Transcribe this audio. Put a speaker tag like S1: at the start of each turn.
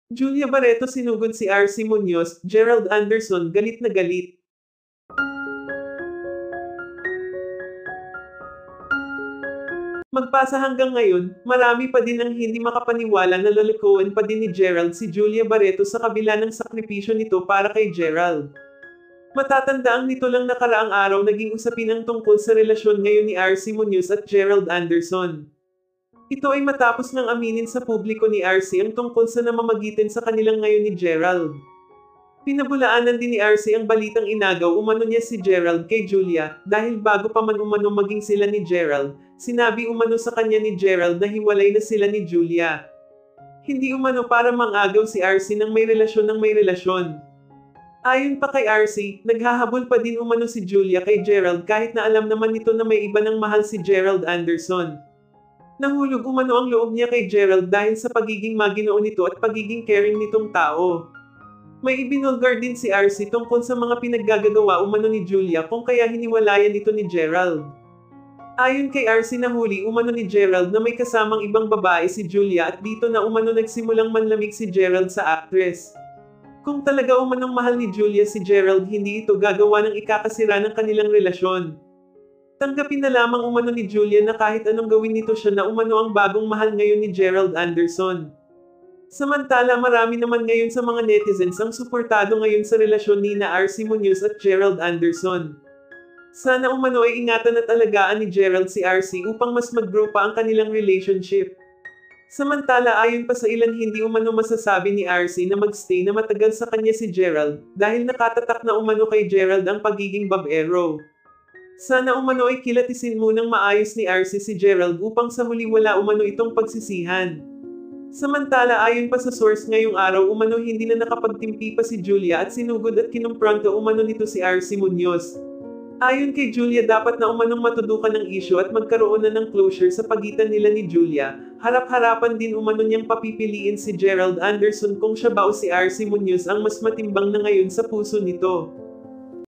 S1: Julia Barreto sinugod si RC Munoz, Gerald Anderson galit na galit. Magpasa hanggang ngayon, marami pa din ang hindi makapaniwala na lolokohan pa din ni Gerald si Julia Barreto sa kabila ng sakripisyo nito para kay Gerald. Matatandaang nito lang nakaraang araw naging usapin ang tungkol sa relasyon ngayon ni RC Munoz at Gerald Anderson. Ito ay matapos nang aminin sa publiko ni RC ang tungkol sa namamagitan sa kanilang ngayon ni Gerald. Pinabulaanan din ni RC ang balitang inagaw umano niya si Gerald kay Julia, dahil bago pa man umano maging sila ni Gerald, sinabi umano sa kanya ni Gerald na hiwalay na sila ni Julia. Hindi umano para mangagaw si RC ng may relasyon ng may relasyon. Ayon pa kay RC, naghahabol pa din umano si Julia kay Gerald kahit na alam naman nito na may iba ng mahal si Gerald Anderson. Nahulog umano ang loob niya kay Gerald dahil sa pagiging maginoo nito at pagiging caring nitong tao. May ibinulgar din si RC tungkol sa mga pinaggagawa umano ni Julia kung kaya hiniwalayan ito ni Gerald. Ayon kay RC nahuli umano ni Gerald na may kasamang ibang babae si Julia at dito na umano nagsimulang manlamig si Gerald sa actress. Kung talaga umanong mahal ni Julia si Gerald hindi ito gagawa ng ikakasira ng kanilang relasyon. Tanggapin na lamang umano ni Julia na kahit anong gawin nito siya na umano ang bagong mahal ngayon ni Gerald Anderson. Samantala marami naman ngayon sa mga netizens ang suportado ngayon sa relasyon ni na RC Munoz at Gerald Anderson. Sana umano ay ingatan at alagaan ni Gerald si RC upang mas mag-grow pa ang kanilang relationship. Samantala ayon pa sa ilan hindi umano masasabi ni RC na magstay na matagal sa kanya si Gerald dahil nakatatak na umano kay Gerald ang pagiging babero. Sana umano ay kilatisin munang maayos ni RC si Gerald upang sa huli wala umano itong pagsisihan. Samantala ayon pa sa source ngayong araw umano hindi na nakapagtimpi pa si Julia at sinugod at kinumpronto umano nito si RC Munoz. Ayon kay Julia dapat na umanong matudukan ng issue at magkaroon na ng closure sa pagitan nila ni Julia. Harap-harapan din umano niyang papipiliin si Gerald Anderson kung siya ba o si RC Munoz ang mas matimbang na ngayon sa puso nito.